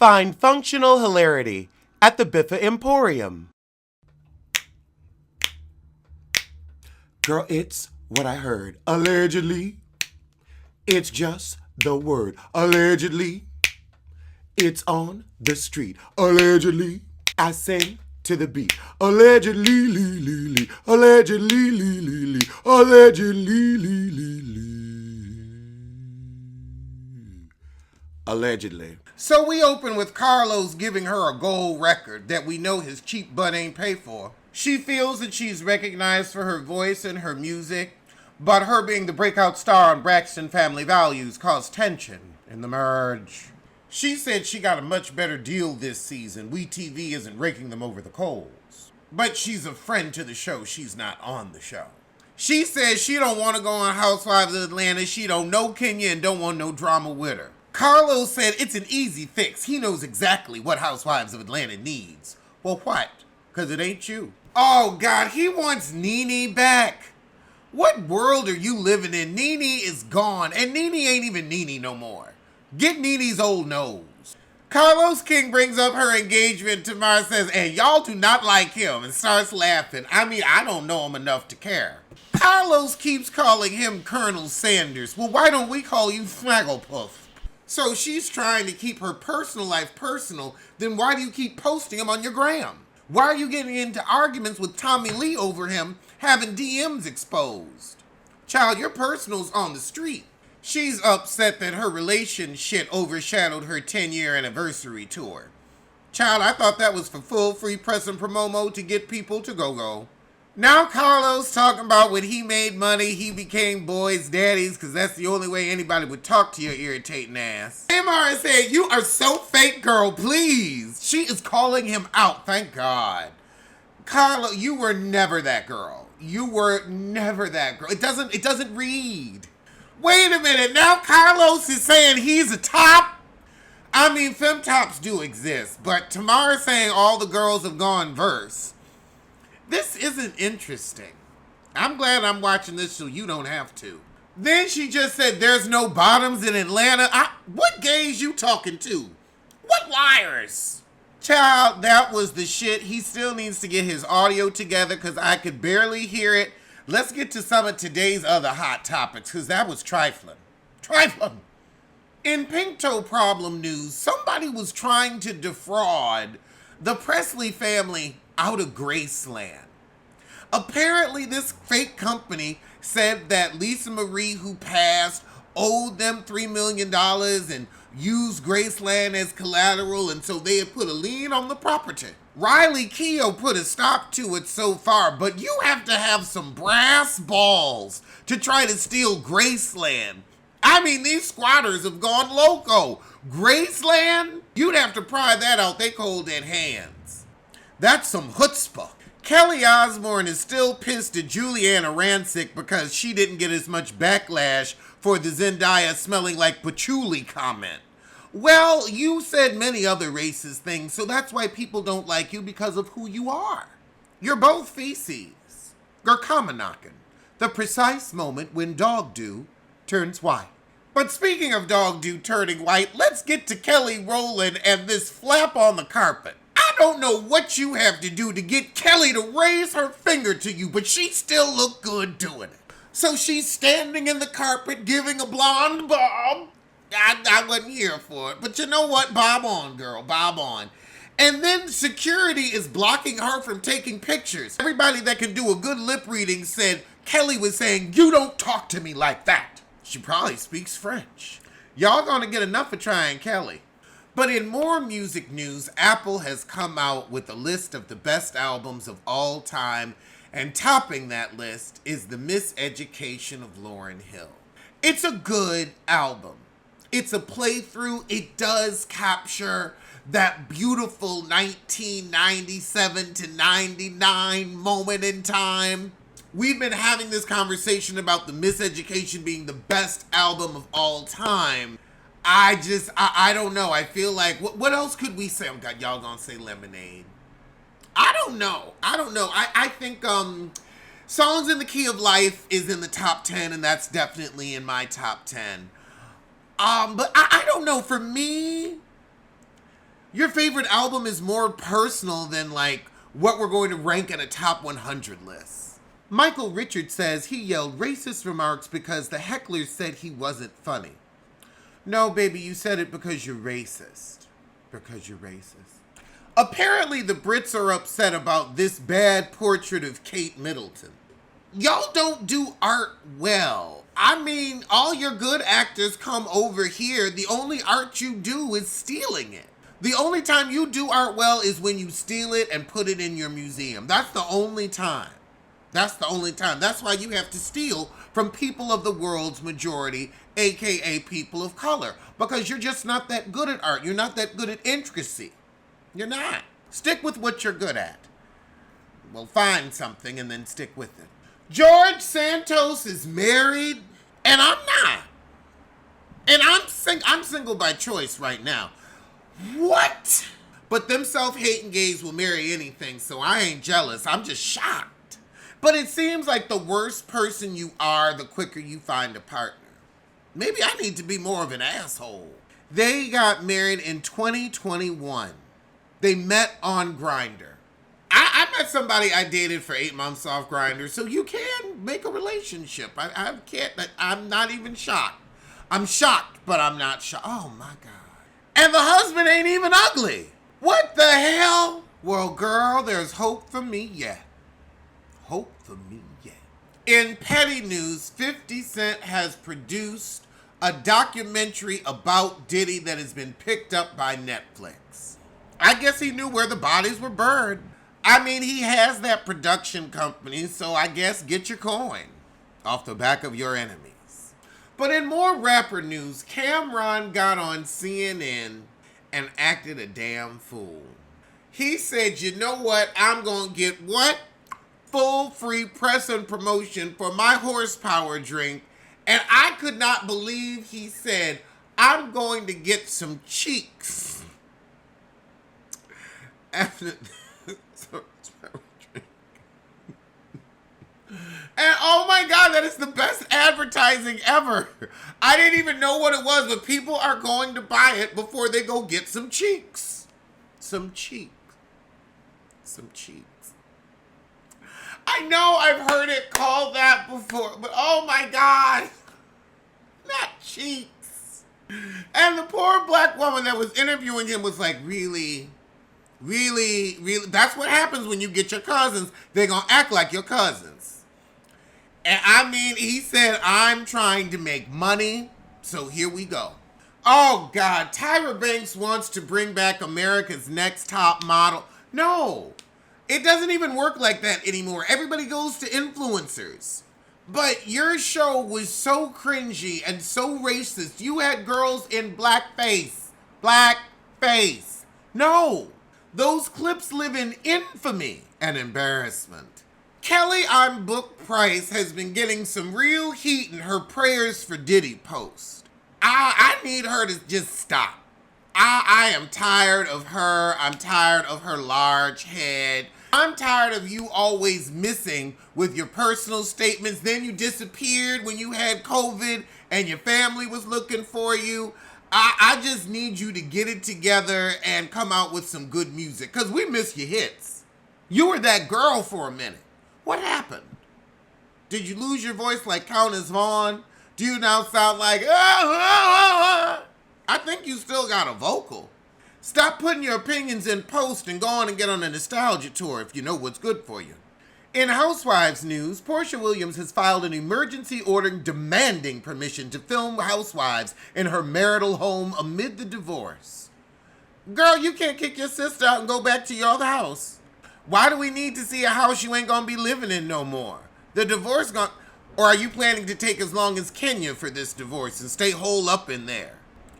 Find functional hilarity at the Biffa Emporium. Girl, it's what I heard. Allegedly, it's just the word. Allegedly, it's on the street. Allegedly, I sing to the beat. Allegedly, lee, lee, lee. Allegedly, lee, lee, lee. Allegedly, lee, lee, lee. Allegedly. So we open with Carlos giving her a gold record that we know his cheap butt ain't paid for. She feels that she's recognized for her voice and her music, but her being the breakout star on Braxton Family Values caused tension in the merge. She said she got a much better deal this season. WeTV isn't raking them over the coals. But she's a friend to the show. She's not on the show. She says she don't want to go on Housewives of Atlanta. She don't know Kenya and don't want no drama with her. Carlos said it's an easy fix. He knows exactly what Housewives of Atlanta needs. Well, what? Because it ain't you. Oh, God, he wants Nene back. What world are you living in? Nene is gone, and Nene ain't even Nene no more. Get Nene's old nose. Carlos King brings up her engagement. Tamar says, and y'all do not like him, and starts laughing. I mean, I don't know him enough to care. Carlos keeps calling him Colonel Sanders. Well, why don't we call you Snagglepuff? So she's trying to keep her personal life personal, then why do you keep posting him on your gram? Why are you getting into arguments with Tommy Lee over him having DMs exposed? Child, your personal's on the street. She's upset that her relationship overshadowed her 10-year anniversary tour. Child, I thought that was for full free press and promo to get people to go. Now Carlos talking about when he made money, he became boys' daddies because that's the only way anybody would talk to your irritating ass. Tamar said, you are so fake, girl, please. She is calling him out, thank God. Carlos, you were never that girl. You were never that girl. It doesn't read. Wait a minute, now Carlos is saying he's a top? I mean, femtops do exist, but Tamar is saying all the girls have gone verse. This isn't interesting. I'm glad I'm watching this so you don't have to. Then she just said there's no bottoms in Atlanta. What gays you talking to? What liars? Child, that was the shit. He still needs to get his audio together because I could barely hear it. Let's get to some of today's other hot topics because that was trifling. Trifling. In Pinto problem news, somebody was trying to defraud the Presley family out of Graceland. Apparently, this fake company said that Lisa Marie, who passed, owed them $3 million and used Graceland as collateral, and so they had put a lien on the property. Riley Keough put a stop to it so far, but you have to have some brass balls to try to steal Graceland. I mean, these squatters have gone loco. Graceland? You'd have to pry that out they cold dead hands. That's some chutzpah. Kelly Osbourne is still pissed at Juliana Rancic because she didn't get as much backlash for the Zendaya smelling like patchouli comment. Well, you said many other racist things, so that's why people don't like you because of who you are. You're both feces. Gerkamanaken, the precise moment when dog dew turns white. But speaking of dog dew turning white, let's get to Kelly Rowland and this flap on the carpet. I don't know what you have to do to get Kelly to raise her finger to you, but she still looked good doing it. So she's standing in the carpet giving a blonde bob. I wasn't here for it, but you know what? Bob on, girl, bob on. And then security is blocking her from taking pictures. Everybody that can do a good lip reading said Kelly was saying, you don't talk to me like that. She probably speaks French. Y'all gonna get enough of trying Kelly. But in more music news, Apple has come out with a list of the best albums of all time, and topping that list is The Miseducation of Lauryn Hill. It's a good album. It's a playthrough. It does capture that beautiful 1997 to 99 moment in time. We've been having this conversation about The Miseducation being the best album of all time. I don't know. I feel like, what else could we say? Oh God, y'all gonna say Lemonade. I don't know. I think Songs in the Key of Life is in the top 10, and that's definitely in my top 10. But I don't know. For me, Your favorite album is more personal than like what we're going to rank in a top 100 list. Michael Richards says he yelled racist remarks because the hecklers said he wasn't funny. No, baby, you said it because you're racist. Because you're racist. Apparently, the Brits are upset about this bad portrait of Kate Middleton. Y'all don't do art well. I mean, all your good actors come over here. The only art you do is stealing it. The only time you do art well is when you steal it and put it in your museum. That's the only time. That's the only time. That's why you have to steal from people of the world's majority, aka people of color, because you're just not that good at art. You're not that good at intricacy. You're not. Stick with what you're good at. Well, find something and then stick with it. George Santos is married, and I'm not. And I'm single by choice right now. What? But them self-hating gays will marry anything, so I ain't jealous. I'm just shocked. But it seems like the worse person you are, the quicker you find a partner. Maybe I need to be more of an asshole. They got married in 2021. They met on Grindr. I met somebody I dated for 8 months off Grindr, so you can make a relationship. I can't, I'm not even shocked. I'm shocked, but I'm not shocked. Oh my God. And the husband ain't even ugly. What the hell? Well, girl, there's hope for me yet. Hope for me yet. In petty news, 50 Cent has produced a documentary about Diddy that has been picked up by Netflix. I guess he knew where the bodies were buried. I mean, he has that production company, so I guess get your coin off the back of your enemies. But in more rapper news, Camron got on CNN and acted a damn fool. He said, you know what? I'm going to get what? Full free press and promotion for my horsepower drink. And I could not believe he said, I'm going to get some cheeks. After and oh my God, that is the best advertising ever. I didn't even know what it was, but people are going to buy it before they go get some cheeks. Some cheeks. Some cheeks. I know I've heard it called that before, but oh my God. Not cheeks. And the poor black woman that was interviewing him was like, really, that's what happens when you get your cousins. They're going to act like your cousins. And I mean, he said, I'm trying to make money, so here we go. Oh God, Tyra Banks wants to bring back America's Next Top Model. No, it doesn't even work like that anymore. Everybody goes to influencers. But your show was so cringy and so racist. You had girls in blackface. Blackface. No, those clips live in infamy and embarrassment. Kelly I'm Book Price has been getting some real heat in her prayers for Diddy post. I need her to just stop. I am tired of her. I'm tired of her large head. I'm tired of you always missing with your personal statements. Then you disappeared when you had COVID and your family was looking for you. I just need you to get it together and come out with some good music, because we miss your hits. You were that girl for a minute. What happened? Did you lose your voice like Countess Vaughn? Do you now sound like, I think you still got a vocal. Stop putting your opinions in post and go on and get on a nostalgia tour if you know what's good for you. In Housewives news, Portia Williams has filed an emergency order demanding permission to film Housewives in her marital home amid the divorce. Girl, you can't kick your sister out and go back to your other house. Why do we need to see a house you ain't gonna be living in no more? The divorce or are you planning to take as long as Kenya for this divorce and stay holed up in there?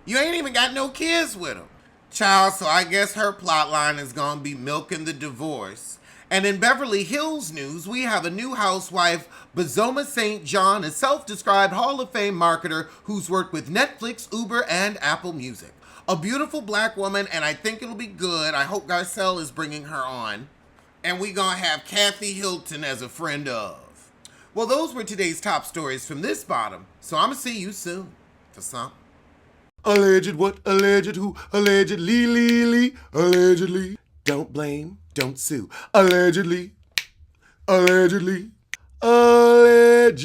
You ain't even got no kids with him. Child, so I guess her plot line is gonna be milking the divorce. And in Beverly Hills news, we have a new housewife, Bazoma St. John, a self-described Hall of Fame marketer who's worked with Netflix, Uber, and Apple Music. A beautiful black woman, and I think it'll be good. I hope Garcelle is bringing her on. And we gonna have Kathy Hilton as a friend of. Well, those were today's top stories from this bottom, so I'm gonna see you soon for something. Alleged what? Alleged who? Allegedly, Lily. Allegedly. Don't blame, don't sue. Allegedly. Allegedly. Allegedly.